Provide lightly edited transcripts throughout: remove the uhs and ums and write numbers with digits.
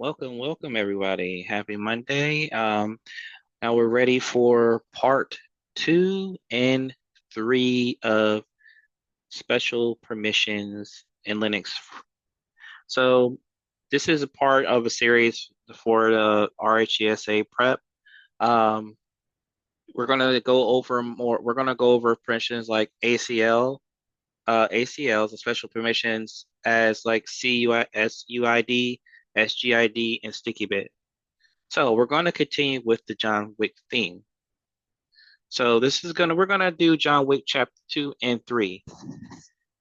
Welcome everybody. Happy Monday. Now we're ready for part 2 and 3 of special permissions in Linux. So this is a part of a series for the RHCSA prep. Um, we're gonna go over more. We're gonna go over permissions like ACLs, and special permissions as like SUID, SGID, and sticky bit. So we're going to continue with the John Wick theme. So we're gonna do John Wick chapter 2 and 3.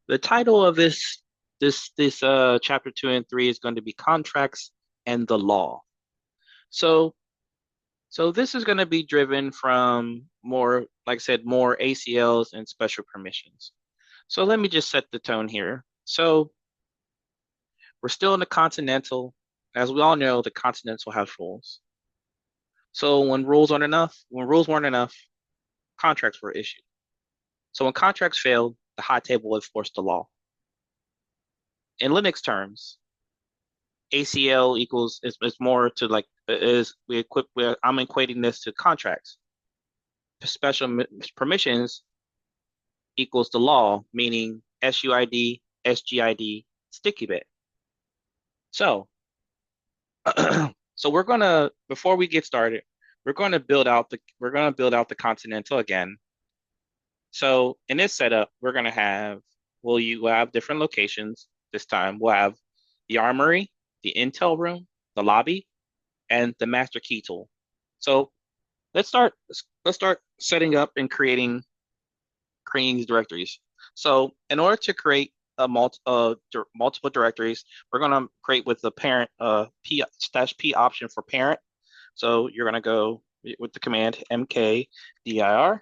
The title of this chapter 2 and 3 is going to be contracts and the law. So this is going to be driven from more, like I said, more ACLs and special permissions. So let me just set the tone here. So we're still in the Continental. As we all know, the Continental has rules. So when rules weren't enough, contracts were issued. So when contracts failed, the high table enforced the law. In Linux terms, ACL equals is more to like is we equip. I'm equating this to contracts. Special permissions equals the law, meaning SUID, SGID, sticky bit. So, so we're gonna before we get started, we're gonna build out the Continental again. So in this setup, you will have different locations this time. We'll have the armory, the intel room, the lobby, and the master key tool. So let's start setting up and creating these directories. So in order to create multiple directories, we're gonna create with the parent p option for parent. So you're gonna go with the command mkdir.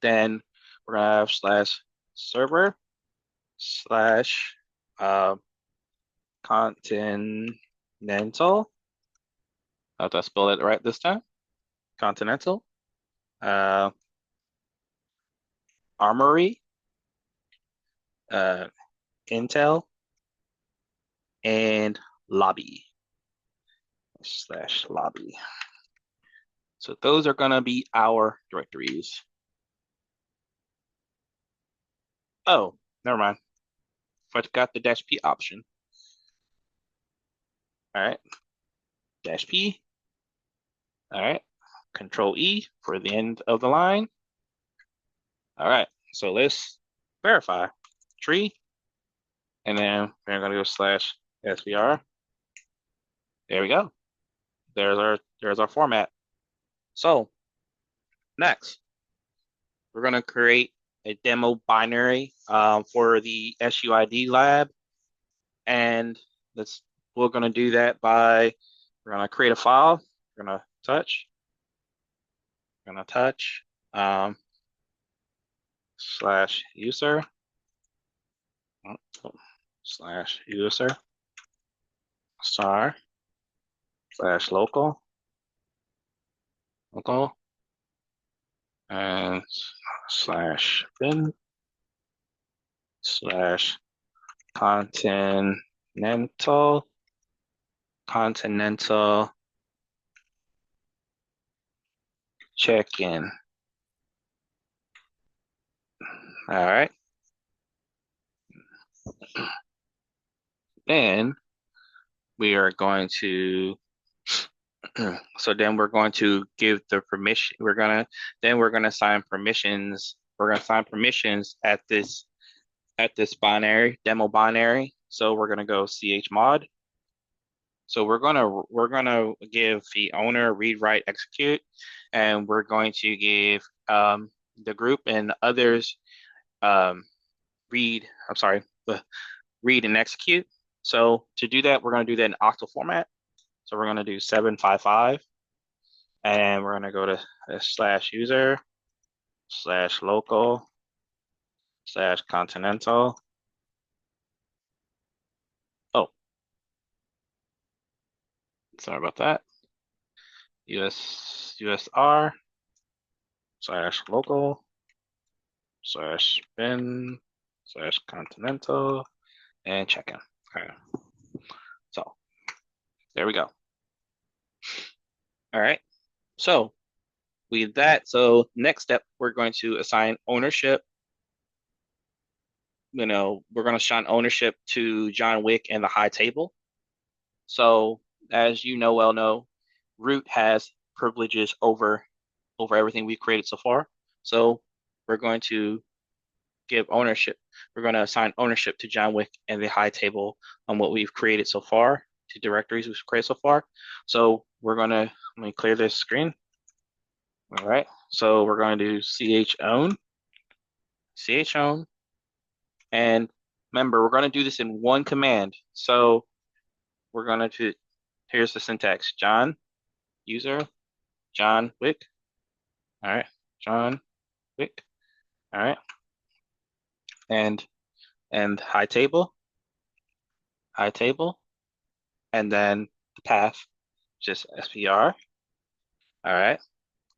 Then we're gonna have slash server slash uh, continental. I have to spell it right this time. Continental. Uh, armory. Uh, intel and lobby slash lobby. So those are gonna be our directories. Oh, never mind. Forgot the -p option. All right, -p. All right, Control E for the end of the line. All right, so let's verify tree, and then we're gonna go slash SVR. There we go. There's our format. So next, we're gonna create a demo binary for the SUID lab, and we're gonna do that by we're gonna create a file. We're gonna touch slash user slash user star slash local and slash bin slash continental check-in. All right. Then we are going to so then we're going to give the permission. We're gonna assign permissions. We're gonna assign permissions at this binary demo binary. So we're gonna go chmod. So we're gonna give the owner read, write, execute, and we're going to give the group and others read. I'm sorry, read and execute. So to do that, we're gonna do that in octal format. So we're gonna do 755, and we're gonna go to slash user slash local slash continental. Oh, sorry about that. USR slash local slash bin slash continental and check-in. Okay. So There we go. All right. So we did that. So next step, we're going to assign ownership. We're going to assign ownership to John Wick and the high table. So as you well know, root has privileges over everything we've created so far. So we're going to give ownership. We're going to assign ownership to John Wick and the high table on what we've created so far, to directories we've created so far. So let me clear this screen. All right. So we're going to chown, and remember, we're going to do this in one command. So we're going to, here's the syntax: John, user, John Wick. All right. John Wick. All right. And high table, and then the path, just SPR. All right.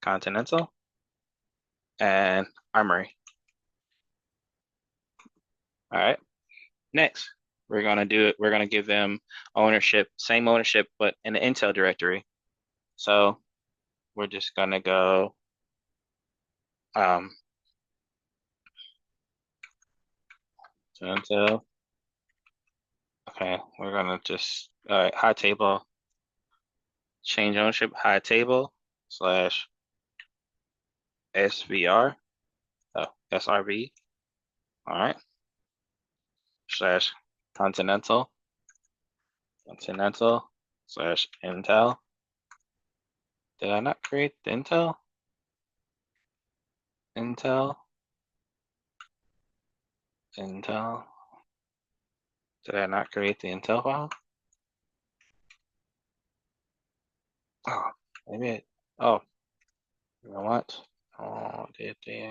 Continental and Armory. All right. Next, we're gonna do it. We're gonna give them ownership, same ownership, but in the Intel directory. So we're just gonna go to Intel. Okay, we're gonna just high table, change ownership, high table slash SVR, SRV. All right, slash Continental slash Intel. Did I not create the Intel? Intel. Did I not create the Intel file? Oh, maybe oh, you know what? Oh, did the,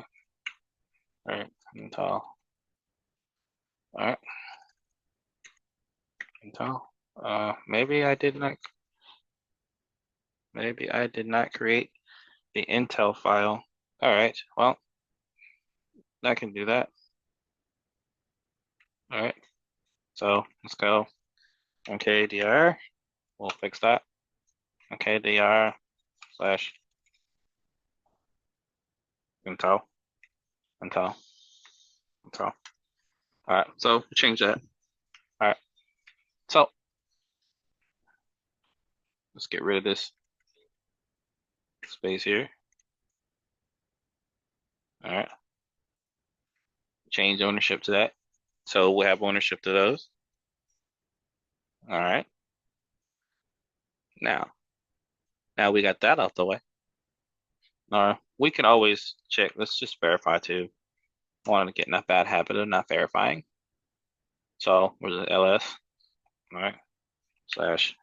all right, Intel. All right, Intel. Maybe I did not create the Intel file. All right, well, I can do that. All right, so let's go. mkdir, we'll fix that. mkdir slash Intel. All right, so change that. All right, so let's get rid of this space here. All right, change ownership to that. So we'll have ownership to those. All right. Now we got that out the way. We can always check. Let's just verify too. I want to get in that bad habit of not verifying. So where's the ls? All right. Slash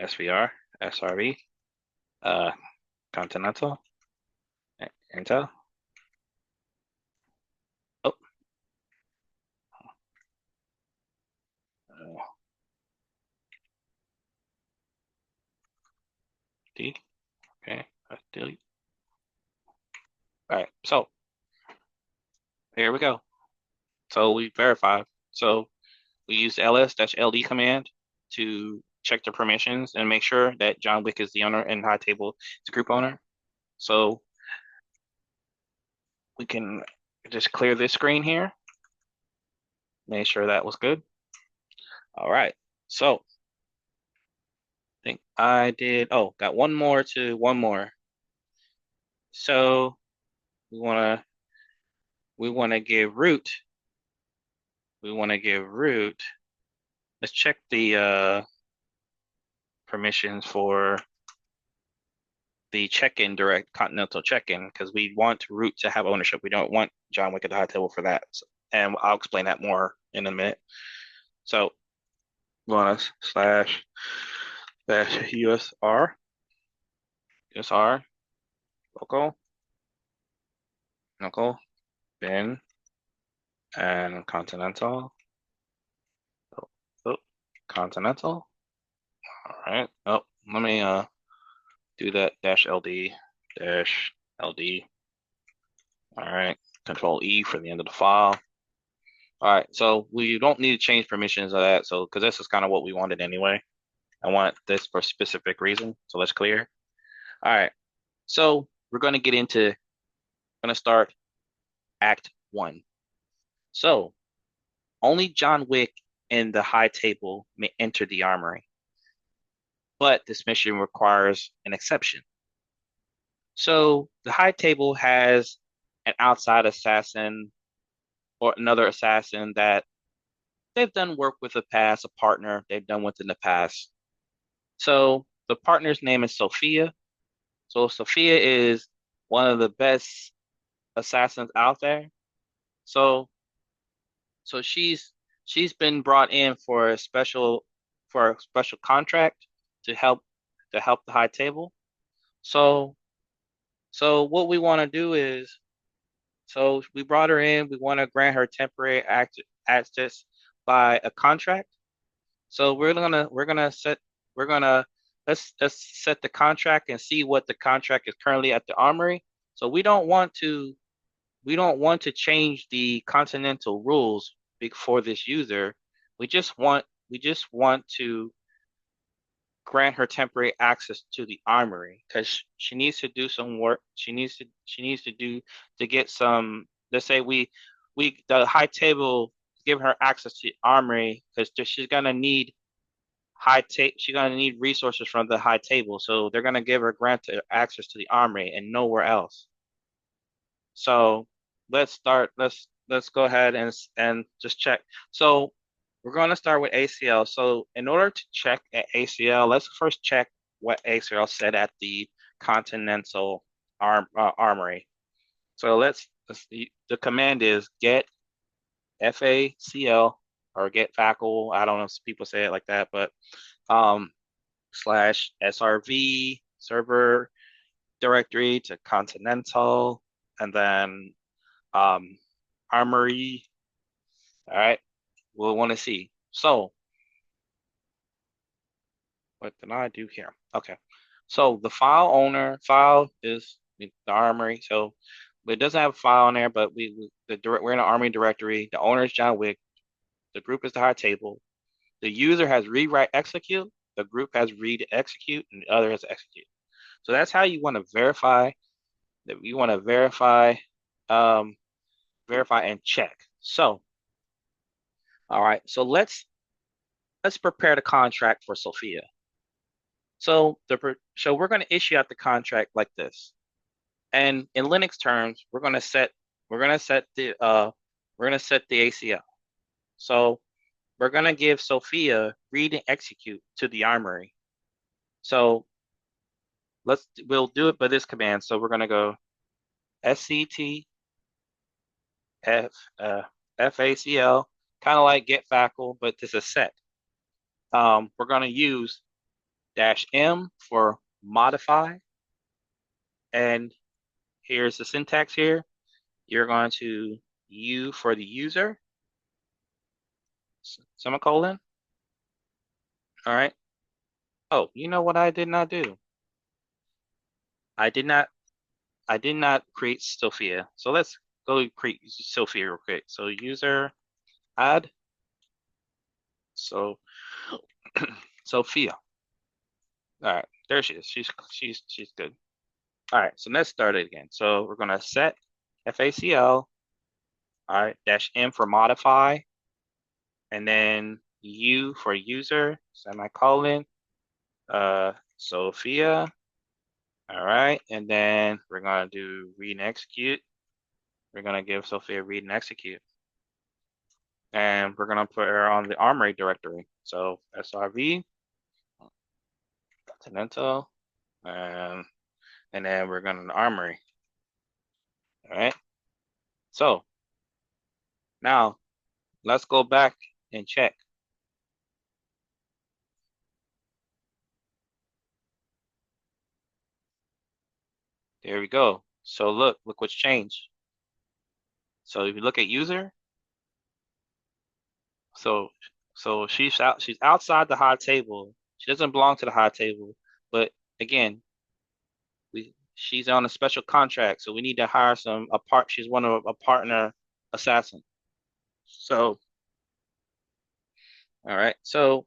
SVR, SRV, Continental, Intel. Oh. D. Okay. Delete. All right. So here we go. So we verified. So we use ls-ld command to check the permissions and make sure that John Wick is the owner and high table is the group owner. So we can just clear this screen here. Make sure that was good. All right. So I think I did. Oh, got one more. So we want to give root. Let's check the permissions for the check-in direct Continental check-in because we want root to have ownership. We don't want John Wick at the high table for that. And I'll explain that more in a minute. So we want to slash USR local bin and Continental. Continental. All right. Oh, let me do that -LD. All right. Control E for the end of the file. All right, so we don't need to change permissions of that. So because this is kind of what we wanted anyway. I want this for a specific reason. So let's clear. All right. So we're going to get into, going to start Act 1. So only John Wick and the High Table may enter the armory, but this mission requires an exception. So the High Table has an outside assassin or another assassin that they've done work with in the past, a partner they've done with in the past. So the partner's name is Sophia. So Sophia is one of the best assassins out there. So so she's been brought in for a special contract to help the High Table. So so what we want to do is so we brought her in. We want to grant her temporary access by a contract. So we're gonna let's set the contract and see what the contract is currently at the armory. So we don't want to change the Continental rules for this user. We just want to grant her temporary access to the armory because she needs to do some work. She needs to do to get some. Let's say we the High Table give her access to the armory because she's gonna need she's gonna need resources from the High Table. So they're gonna give her granted access to the armory and nowhere else. So let's start. Let's go ahead and just check. So we're going to start with ACL. So in order to check at ACL, let's first check what ACL said at the Continental Armory. So the command is get FACL or get FACL. I don't know if people say it like that, but um slash SRV server directory to Continental and then um Armory. All right, we'll want to see. So what did I do here? Okay. So the file is the Armory. So it doesn't have a file in there, but we're in an Armory directory. The owner is John Wick. The group is the High Table. The user has read write execute. The group has read execute, and the other has execute. So that's how you want to verify that you want to um, verify and check. So all right. So let's prepare the contract for Sophia. So we're going to issue out the contract like this. And in Linux terms, we're going to set the we're going to set the ACL. So we're going to give Sophia read and execute to the armory. So we'll do it by this command. So we're going to go SCT F FACL, kind of like get facle, but this is set. We're going to use -M for modify, and here's the syntax here. You're going to U for the user, semicolon. All right. Oh, you know what I did not do? I did not I did not create Sophia. So let's go create Sophia real quick. So user add so Sophia. All right, there she is. She's good. All right, so let's start it again. So we're gonna set FACL, all right, -M for modify, and then U for user, semicolon, Sophia. All right, and then we're gonna do read and execute. We're gonna give Sophia read and execute. And we're gonna put her on the armory directory. So SRV, Continental, and then we're gonna the armory. All right. So now let's go back and check. There we go. So look what's changed. So if you look at user, so she's outside the High Table. She doesn't belong to the High Table, but again, she's on a special contract, so we need to hire she's one of a partner assassin. So, all right. So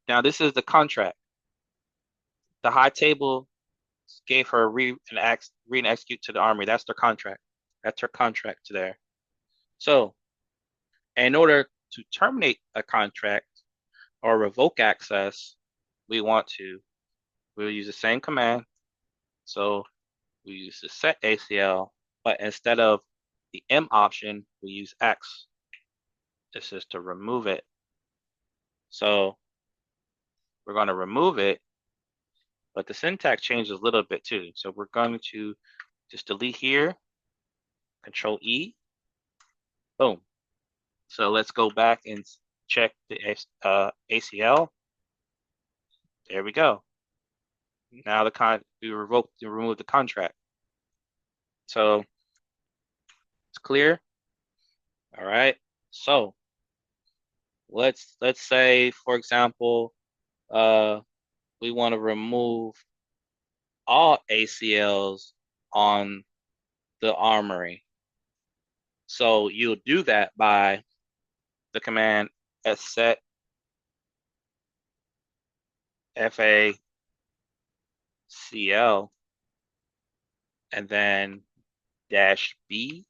now this is the contract. The high table gave her read and execute to the armory. That's their contract. That's her contract there. So in order to terminate a contract or revoke access, we'll use the same command. So we use the set ACL, but instead of the M option, we use X. This is to remove it. So we're going to remove it, but the syntax changes a little bit too. So we're going to just delete here, Control E, boom. So let's go back and check the ACL. There we go. Now we remove the contract. So it's clear. All right. So let's say, for example, we want to remove all ACLs on the armory. So you'll do that by the command set FACL and then -B.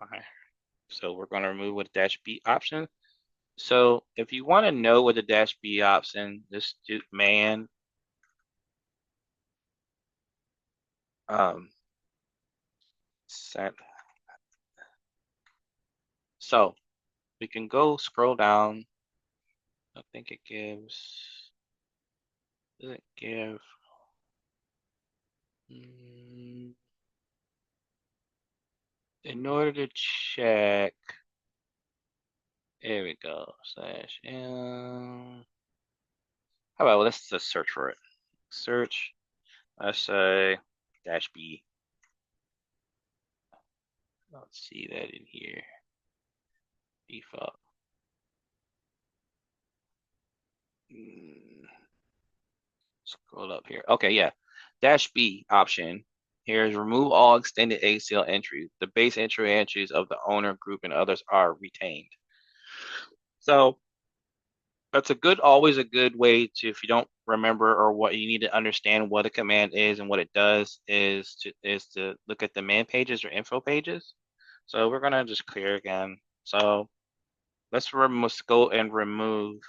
Okay. So we're going to remove with -B option. So if you want to know what the -B option, just do man set. So we can go scroll down. I think it gives, does it give? In order to check, here we go, /m. How about let's just search for it. Search, let's say -B. I don't see that in here. Default. Scroll up here. Okay, yeah. -B option. Here's remove all extended ACL entries. The base entries of the owner group and others are retained. So that's always a good way to, if you don't remember or what you need to understand what a command is and what it does, is to look at the man pages or info pages. So we're gonna just clear again. So let's go and remove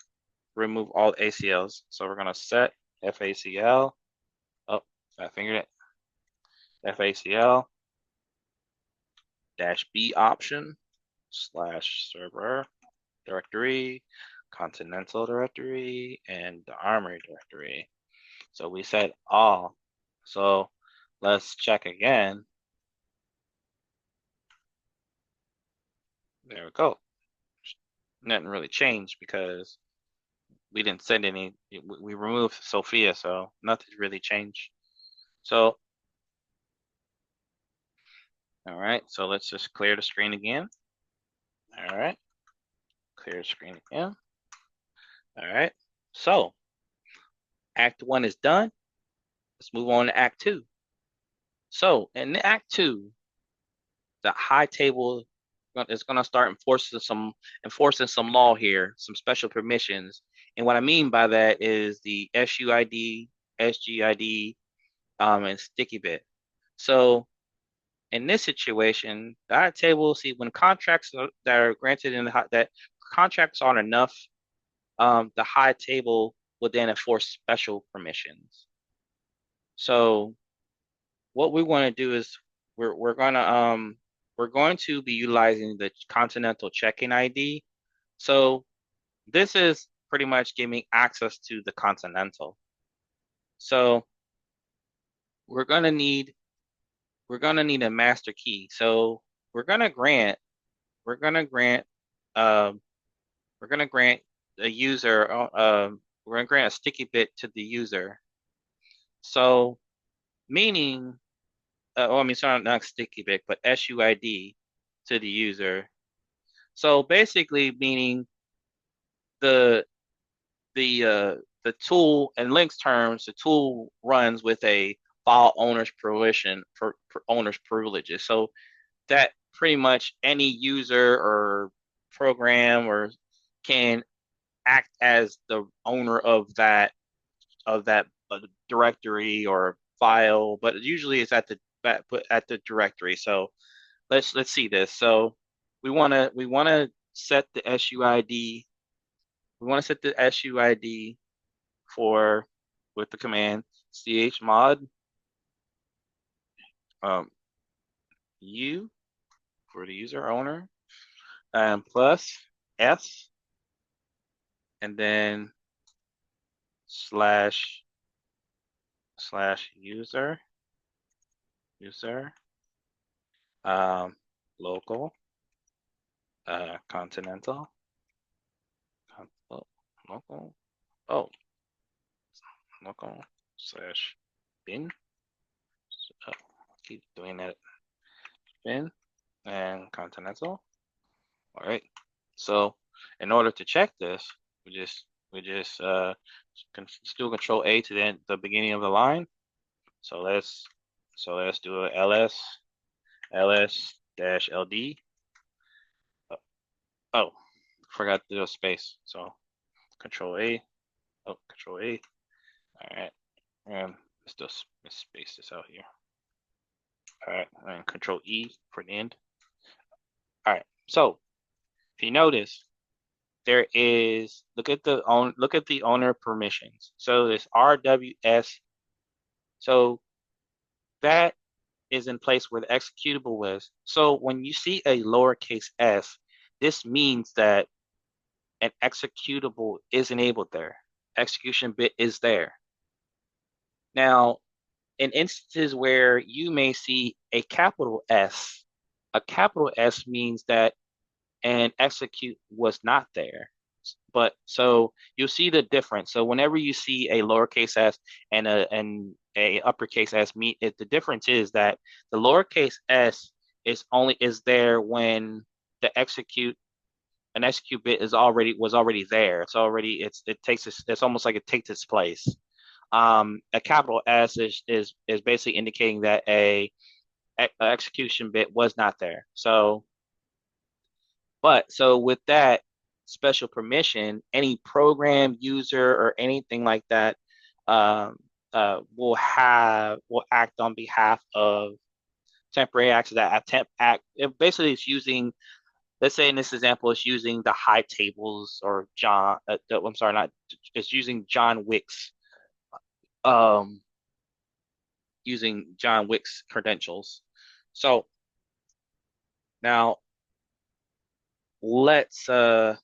all ACLs. So we're gonna set FACL. Oh, I fingered it. FACL -B option /server directory, Continental directory, and the armory directory. So we set all. So let's check again. There we go. Nothing really changed because we didn't send any. We removed Sophia, so nothing's really changed. So, all right. So let's just clear the screen again. All right. Clear the screen again. All right. So Act 1 is done. Let's move on to Act 2. So in Act 2, the high table is going to start enforcing some law here, some special permissions. And what I mean by that is the SUID, SGID, and sticky bit. So in this situation, the high table, see, when contracts that are granted that contracts aren't enough, the high table will then enforce special permissions. So what we want to do is we're going to be utilizing the Continental check-in ID. So this is pretty much giving access to the Continental. So we're gonna need a master key. So we're gonna grant a user we're gonna grant a sticky bit to the user. So meaning sorry, not sticky bit, but SUID to the user. So basically meaning the tool, in Linux terms, the tool runs with a file owner's owner's privileges. So that pretty much any user or program or can act as the owner of that directory or file, but usually it's at the directory. So let's see this. So we wanna set the SUID. We want to set the SUID for with the command chmod u for the user owner and plus s and then slash user um, local continental local oh local slash bin. Oh, keep doing that. Bin and continental. All right. So in order to check this, we just still Control A to the beginning of the line. So let's do a ls dash ld. Oh, forgot to do a space. So Control A. Oh, Control A. All right. And let's space this out here. All right, and Control E for the end. All right. So if you notice, there is look at the owner permissions. So there's RWS. So that is in place where the executable is. So when you see a lowercase s, this means that an executable is enabled there. Execution bit is there. Now, in instances where you may see a capital S means that an execute was not there. But so you'll see the difference. So whenever you see a lowercase s and a uppercase s, the difference is that the lowercase s is there when the an execute bit was already there. It's almost like it takes its place. A capital S is basically indicating that a execution bit was not there. So with that special permission, any program user or anything like that will act on behalf of temporary access. That temp act it basically is using. Let's say in this example, it's using the high tables or John. I'm sorry, not. It's using John Wick's um credentials. So now let's well,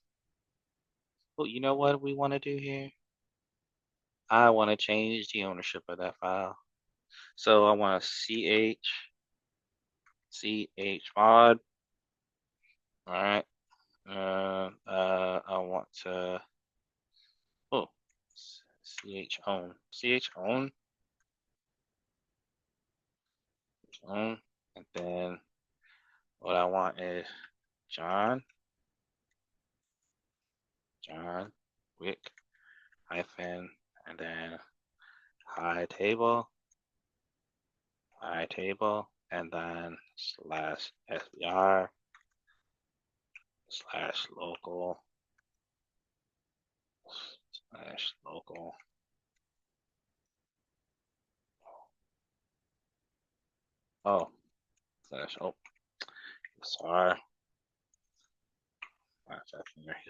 you know what we want to do here? I want to change the ownership of that file. So I want to chmod. All right. I want to ch own, and then what I want is John Wick hyphen and then high table and then slash sbr slash local oh slash usr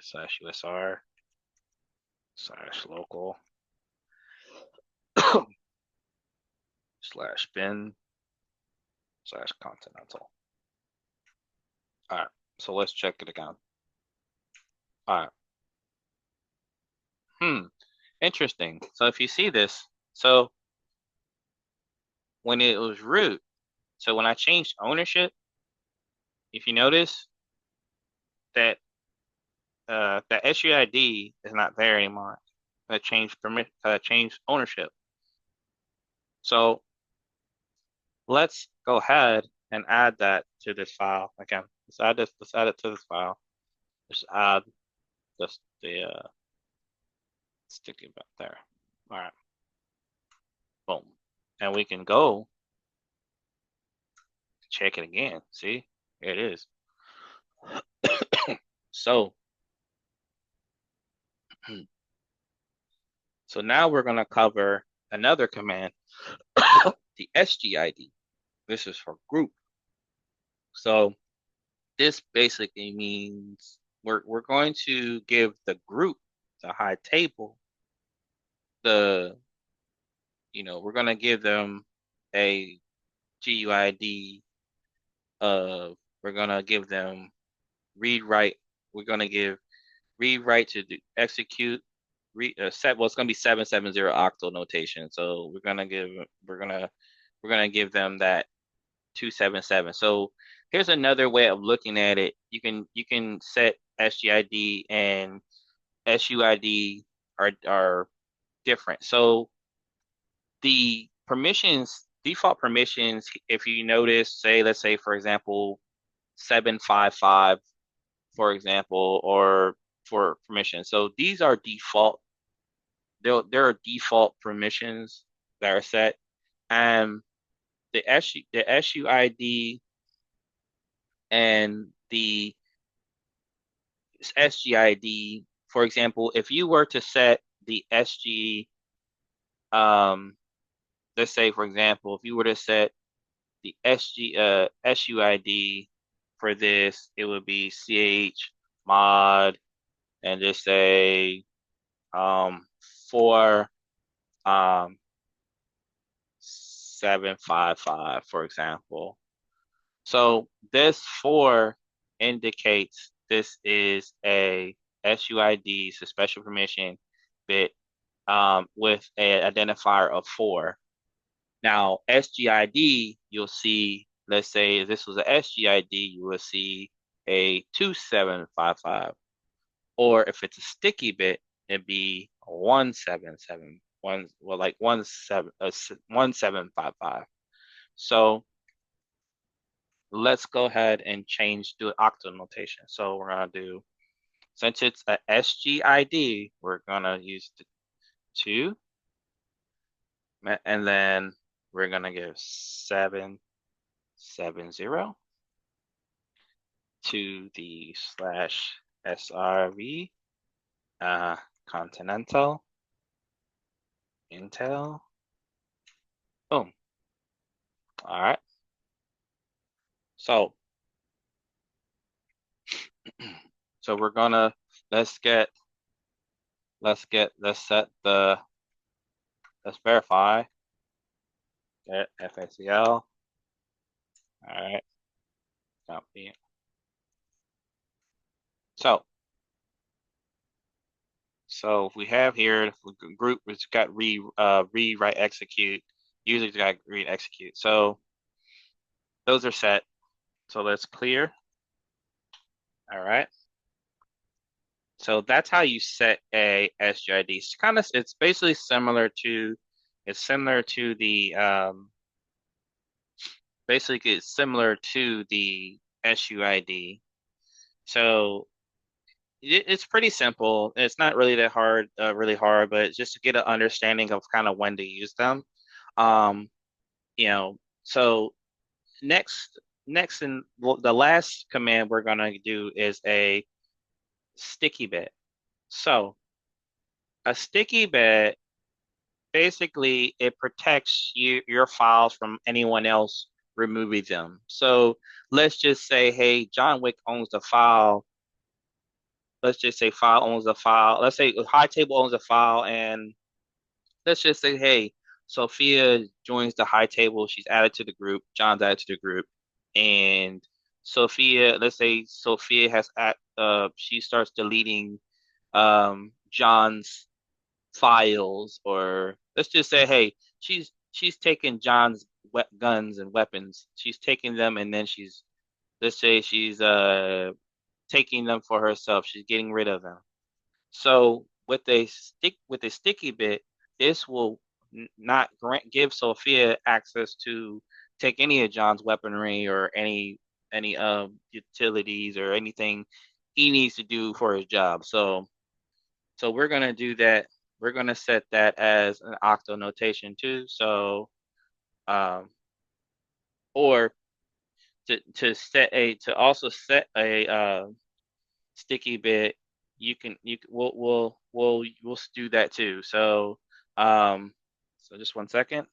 slash usr slash local slash bin slash continental. All right, so let's check it again. All right. Interesting. So if you see this, so when it was root, so when I changed ownership, if you notice that that SUID is not there anymore. That changed ownership. So let's go ahead and add that to this file again. Let's add it to this file. Just add just the sticky bit there. All right. Boom. and we can go check it again. See, here it is. So, so now we're going to cover another command, the SGID. This is for group. So this basically means we're going to give the group, the high table, the we're going to give them a GUID of we're going to give them read write. We're going to give read write to execute set. Well, it's going to be 770 octal notation. So we're gonna give them that 277. So here's another way of looking at it. You can set SGID and SUID are different. So the permissions, default permissions, if you notice, let's say for example 755, for example, or for permissions. So these are default. There are default permissions that are set, and the SUID and the SGID. For example, if you were to set the um, let's say for example, if you were to set the SUID for this, it would be ch mod and just say 4 755, for example. So this 4 indicates this is a SUID, so special permission bit, with an identifier of 4. Now, SGID, you'll see, let's say if this was a SGID, you will see a 2755. Or if it's a sticky bit, it'd be 1771, well, like 1755. So let's go ahead and do octal notation. So we're gonna do, since it's a SGID, we're gonna use the 2, and then we're gonna give 770 to the /srv Continental Intel. Boom. All right. So we're gonna let's verify get FACL. All right. Copy. So we have here group which got read, write, execute. Users got read, execute. So those are set. So let's clear. All right. So that's how you set a SGID. It's basically similar to the basically it's similar to the SUID. So it's pretty simple. It's not really that hard, really hard, but just to get an understanding of kind of when to use them. Um, so next in the last command we're gonna do is a sticky bit. So a sticky bit, basically it protects your files from anyone else removing them. So let's just say, hey, John Wick owns the file. Let's just say file owns the file. Let's say high table owns a file, and let's just say, hey, Sophia joins the high table. She's added to the group. John's added to the group, and let's say Sophia she starts deleting John's files, or let's just say, hey, she's taking John's guns and weapons. She's taking them, and then let's say she's taking them for herself. She's getting rid of them. So with a sticky bit, this will not give Sophia access to take any of John's weaponry or any utilities or anything he needs to do for his job. So we're gonna do that. We're gonna set that as an octal notation too. So Or to also set a sticky bit, we'll do that too. So just 1 second.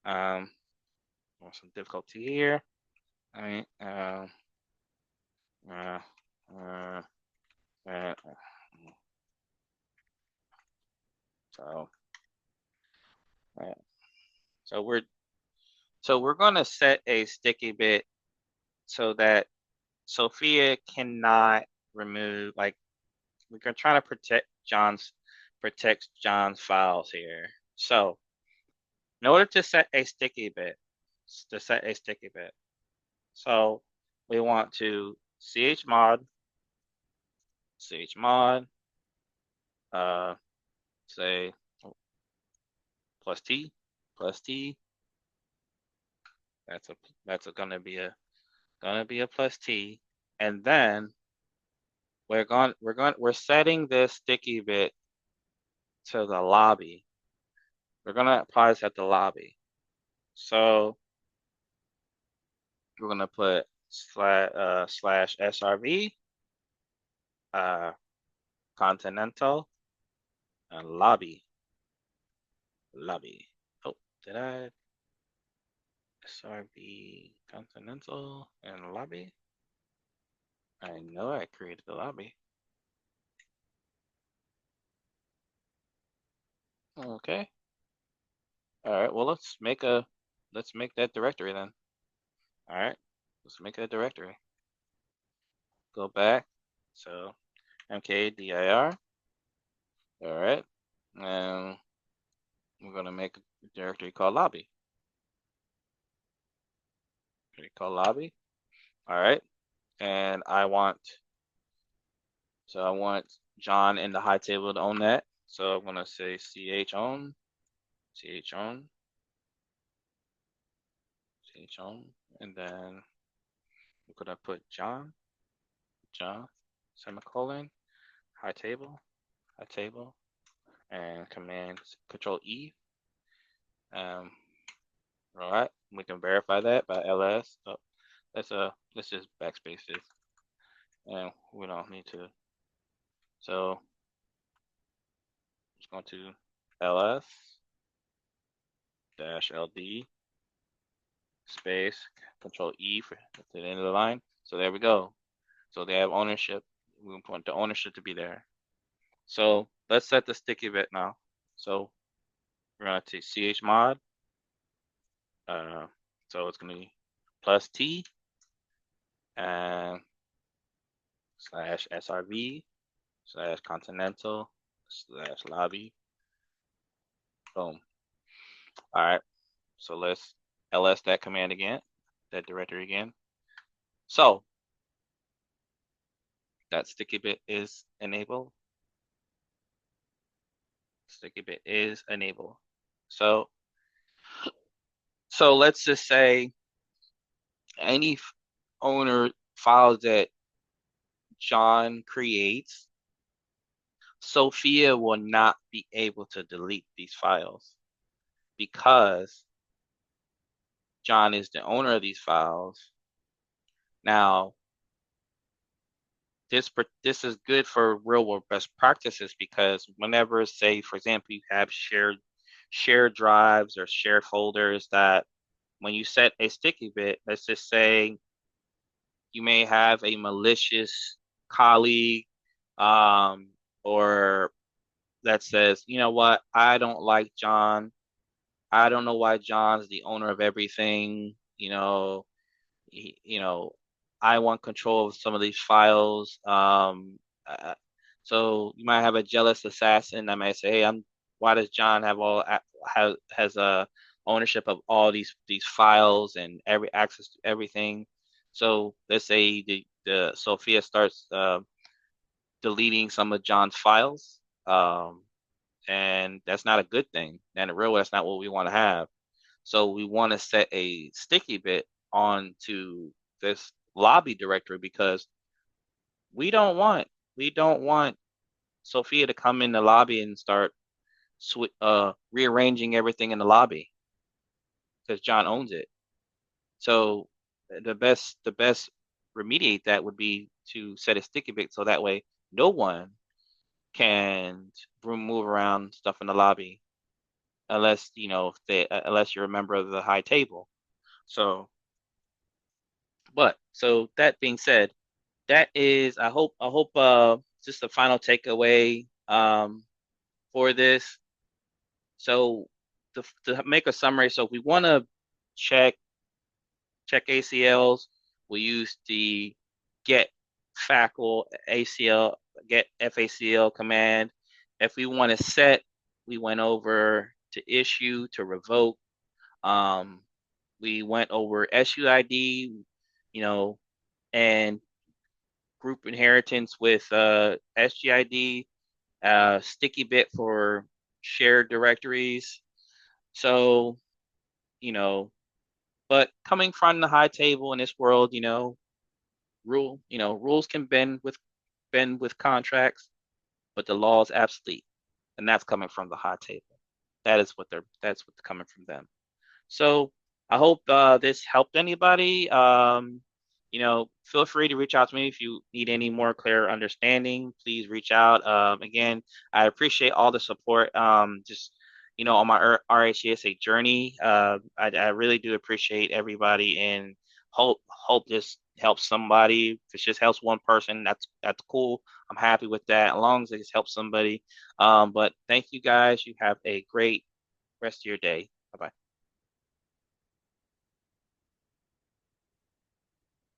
Some difficulty here. All right. Uh, uh, uh, so uh, so we're going to set a sticky bit so that Sophia cannot remove, like, we're going to try to protect John's files here. So in order to set a sticky bit, so we want to chmod say plus t. That's gonna be a plus t, and then we're setting this sticky bit to the lobby. We're gonna apply this at the lobby. So we're gonna put slash srv Continental and lobby. Oh, did I? SRV Continental and lobby. I know I created the lobby. Okay. All right. Well, let's make that directory then. All right. Let's make a directory. Go back. So mkdir. All right. And we're gonna make a directory called lobby. All right. And I want John in the high table to own that. So I'm gonna say chown, and then we're gonna put John, semicolon, high table, and command Control E. All right, we can verify that by ls. Oh, let's just backspace this, and we don't need to. So just going to ls -ld space Control E for the end of the line. So there we go. So they have ownership. We want the ownership to be there. So let's set the sticky bit now. So we're gonna take chmod. So it's gonna be plus t and slash srv slash continental slash lobby. Boom. All right. So let's ls that command again, that directory again. So that sticky bit is enabled. So let's just say any owner files that John creates, Sophia will not be able to delete these files because John is the owner of these files. Now, this is good for real world best practices because whenever, say, for example, you have shared drives or shared folders, that when you set a sticky bit, let's just say you may have a malicious colleague or that says, you know what, I don't like John. I don't know why John's the owner of everything. I want control of some of these files. So you might have a jealous assassin that might say, "Hey, why does John have has a ownership of all these files and every access to everything?" So let's say the Sophia starts deleting some of John's files, and that's not a good thing. And in real world, that's not what we want to have. So we want to set a sticky bit onto this lobby directory because we don't want Sophia to come in the lobby and start rearranging everything in the lobby. because John owns it. So the best remediate that would be to set a sticky bit so that way no one can move around stuff in the lobby unless unless you're a member of the high table. So, but so that being said, that is I hope just the final takeaway for this. So to make a summary, so if we want to check check ACLs, we use the get facl ACL get FACL command. If we want to set, we went over to issue to revoke. Um, we went over SUID, you know, and group inheritance with SGID, sticky bit for shared directories. So, you know, but coming from the high table in this world, rules can bend with contracts, but the law is absolute, and that's coming from the high table. That's what's coming from them. So I hope this helped anybody. Feel free to reach out to me if you need any more clear understanding. Please reach out. Again, I appreciate all the support. Just on my RHCSA journey, I really do appreciate everybody, and hope this helps somebody. If it just helps one person, that's cool. I'm happy with that, as long as it helps somebody. But thank you guys. You have a great rest of your day. Bye bye.